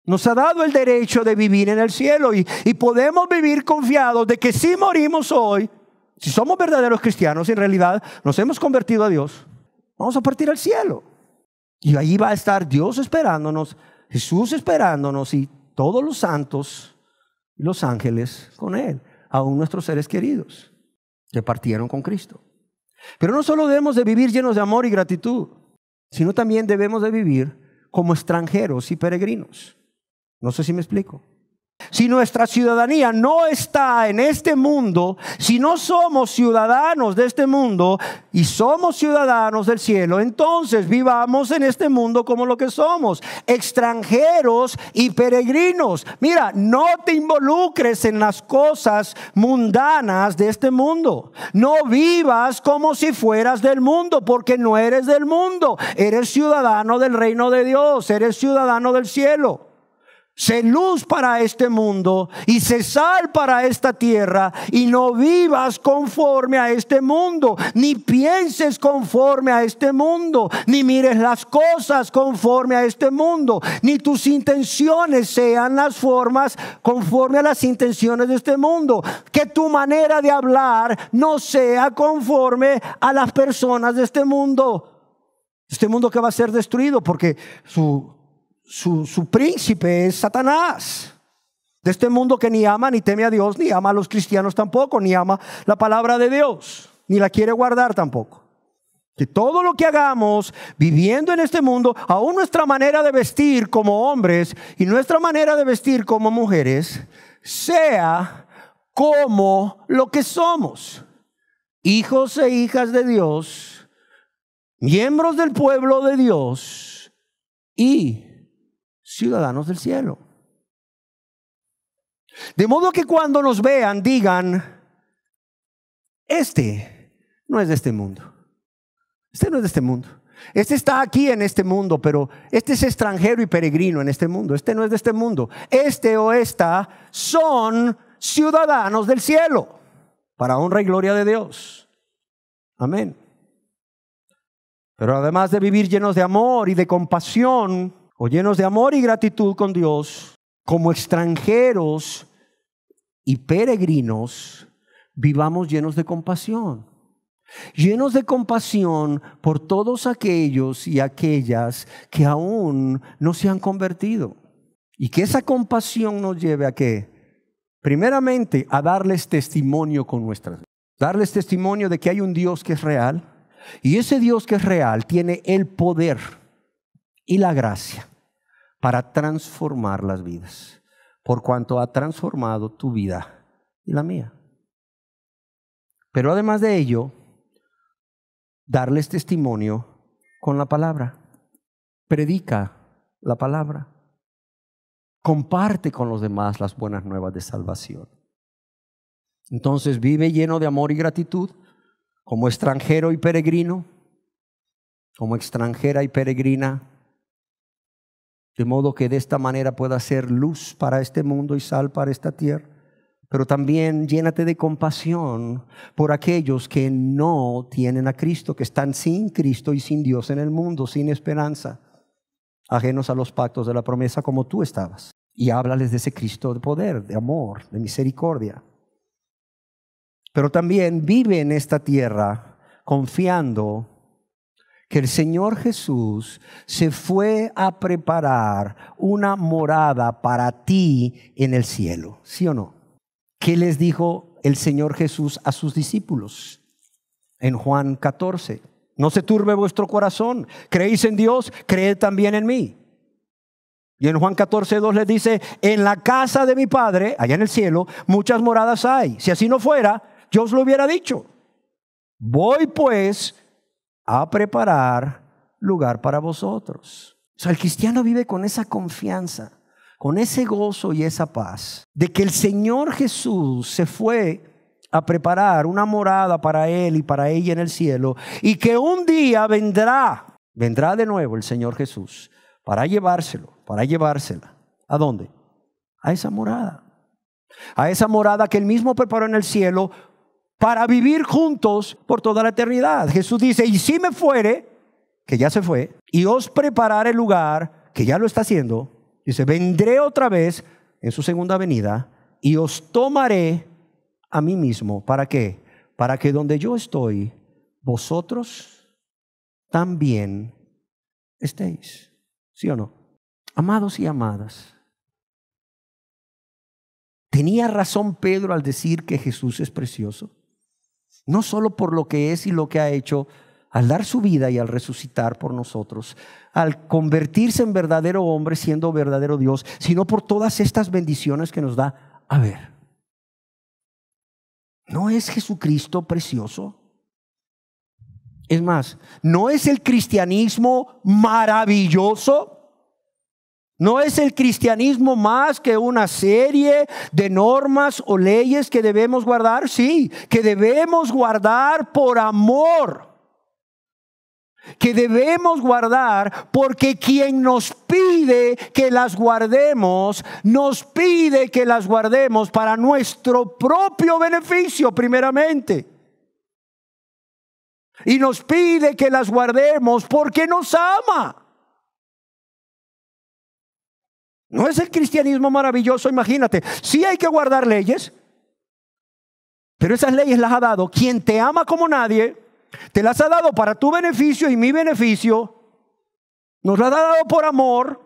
Nos ha dado el derecho de vivir en el cielo y podemos vivir confiados de que si morimos hoy, si somos verdaderos cristianos y en realidad nos hemos convertido a Dios, vamos a partir al cielo. Y ahí va a estar Dios esperándonos, Jesús esperándonos y todos los santos y los ángeles con Él, aún nuestros seres queridos. que partieron con Cristo. Pero no solo debemos de vivir llenos de amor y gratitud, sino también debemos de vivir como extranjeros y peregrinos. No sé si me explico. Si nuestra ciudadanía no está en este mundo, si no somos ciudadanos de este mundo y somos ciudadanos del cielo, entonces vivamos en este mundo como lo que somos, extranjeros y peregrinos. Mira, no te involucres en las cosas mundanas de este mundo. No vivas como si fueras del mundo, porque no eres del mundo. Eres ciudadano del reino de Dios, eres ciudadano del cielo. Sé luz para este mundo y sé sal para esta tierra, y no vivas conforme a este mundo, ni pienses conforme a este mundo, ni mires las cosas conforme a este mundo, ni tus intenciones sean las formas conforme a las intenciones de este mundo. Que tu manera de hablar no sea conforme a las personas de este mundo que va a ser destruido, porque su príncipe es Satanás, de este mundo que ni ama ni teme a Dios, ni ama a los cristianos tampoco, ni ama la palabra de Dios, ni la quiere guardar tampoco. Que todo lo que hagamos viviendo en este mundo, aún nuestra manera de vestir como hombres y nuestra manera de vestir como mujeres, sea como lo que somos: hijos e hijas de Dios, miembros del pueblo de Dios y ciudadanos del cielo. De modo que cuando nos vean digan: este no es de este mundo. Este no es de este mundo. Este está aquí en este mundo, pero este es extranjero y peregrino en este mundo. Este no es de este mundo. Este o esta son ciudadanos del cielo, para honra y gloria de Dios. Amén. Pero además de vivir llenos de amor y de compasión, o llenos de amor y gratitud con Dios, como extranjeros y peregrinos, vivamos llenos de compasión. Llenos de compasión por todos aquellos y aquellas que aún no se han convertido. Y que esa compasión nos lleve a ¿qué? Primeramente, a darles testimonio con nuestras vidas. Darles testimonio de que hay un Dios que es real. Y ese Dios que es real tiene el poder y la gracia para transformar las vidas, por cuanto ha transformado tu vida y la mía. Pero además de ello, darles testimonio con la palabra. Predica la palabra. Comparte con los demás las buenas nuevas de salvación. Entonces vive lleno de amor y gratitud, como extranjero y peregrino, como extranjera y peregrina, de modo que de esta manera pueda ser luz para este mundo y sal para esta tierra. Pero también llénate de compasión por aquellos que no tienen a Cristo, que están sin Cristo y sin Dios en el mundo, sin esperanza, ajenos a los pactos de la promesa como tú estabas. Y háblales de ese Cristo de poder, de amor, de misericordia. Pero también vive en esta tierra confiando que el Señor Jesús se fue a preparar una morada para ti en el cielo, ¿sí o no? ¿Qué les dijo el Señor Jesús a sus discípulos en Juan 14? No se turbe vuestro corazón, creéis en Dios, creed también en mí. Y en Juan 14:2 les dice: en la casa de mi Padre, allá en el cielo, muchas moradas hay. Si así no fuera, yo os lo hubiera dicho. Voy pues a preparar lugar para vosotros. O sea, el cristiano vive con esa confianza, con ese gozo y esa paz, de que el Señor Jesús se fue a preparar una morada para él y para ella en el cielo, y que un día vendrá de nuevo el Señor Jesús para llevársela. ¿A dónde? A esa morada que él mismo preparó en el cielo para vivir juntos por toda la eternidad. Jesús dice: y si me fuere, que ya se fue, y os prepararé el lugar, que ya lo está haciendo, dice: vendré otra vez en su segunda venida y os tomaré a mí mismo. ¿Para qué? Para que donde yo estoy, vosotros también estéis. ¿Sí o no? Amados y amadas, ¿tenía razón Pedro al decir que Jesús es precioso? No solo por lo que es y lo que ha hecho al dar su vida y al resucitar por nosotros, al convertirse en verdadero hombre siendo verdadero Dios, sino por todas estas bendiciones que nos da. A ver, ¿no es Jesucristo precioso? Es más, ¿no es el cristianismo maravilloso? ¿No es el cristianismo más que una serie de normas o leyes que debemos guardar? Sí, que debemos guardar por amor. Que debemos guardar porque quien nos pide que las guardemos, nos pide que las guardemos para nuestro propio beneficio primeramente. Y nos pide que las guardemos porque nos ama. ¿No es el cristianismo maravilloso? Imagínate, sí hay que guardar leyes, pero esas leyes las ha dado quien te ama como nadie, te las ha dado para tu beneficio y mi beneficio, nos las ha dado por amor,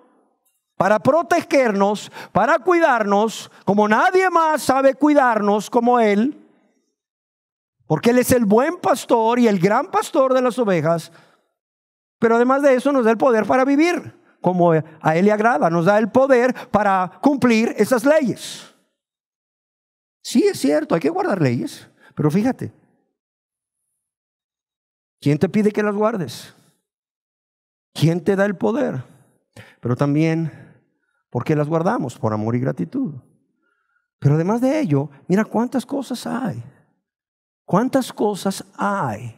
para protegernos, para cuidarnos, como nadie más sabe cuidarnos como Él, porque Él es el buen pastor y el gran pastor de las ovejas, pero además de eso nos da el poder para vivir como a Él le agrada, nos da el poder para cumplir esas leyes. Sí, es cierto, hay que guardar leyes, pero fíjate, ¿quién te pide que las guardes? ¿Quién te da el poder? Pero también, ¿por qué las guardamos? Por amor y gratitud. Pero además de ello, mira cuántas cosas hay. ¿Cuántas cosas hay?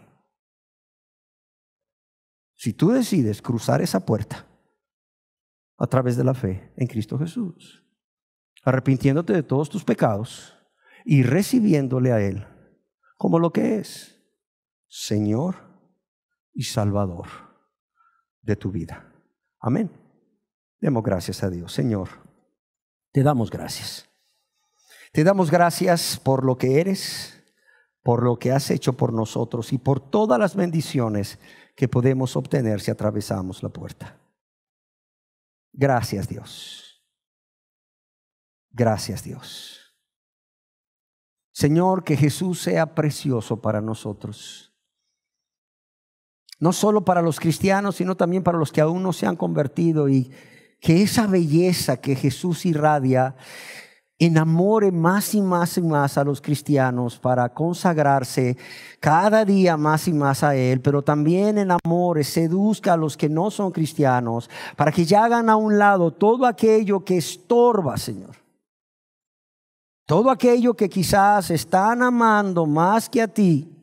Si tú decides cruzar esa puerta a través de la fe en Cristo Jesús, arrepintiéndote de todos tus pecados y recibiéndole a Él como lo que es, Señor y Salvador de tu vida. Amén. Demos gracias a Dios. Señor, te damos gracias. Te damos gracias por lo que eres, por lo que has hecho por nosotros y por todas las bendiciones que podemos obtener si atravesamos la puerta. Gracias, Dios. Gracias, Dios. Señor, que Jesús sea precioso para nosotros. No solo para los cristianos, sino también para los que aún no se han convertido, y que esa belleza que Jesús irradia enamore más y más y más a los cristianos para consagrarse cada día más y más a Él, pero también enamore, seduzca a los que no son cristianos para que ya hagan a un lado todo aquello que estorba, Señor. Todo aquello que quizás están amando más que a ti,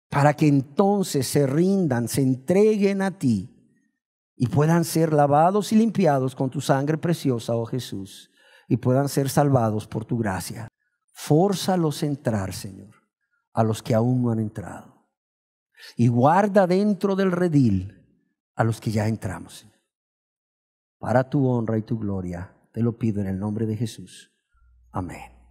para que entonces se rindan, se entreguen a ti y puedan ser lavados y limpiados con tu sangre preciosa, oh Jesús, y puedan ser salvados por tu gracia. Fórzalos a entrar, Señor, a los que aún no han entrado. Y guarda dentro del redil a los que ya entramos, Señor. Para tu honra y tu gloria, te lo pido en el nombre de Jesús. Amén.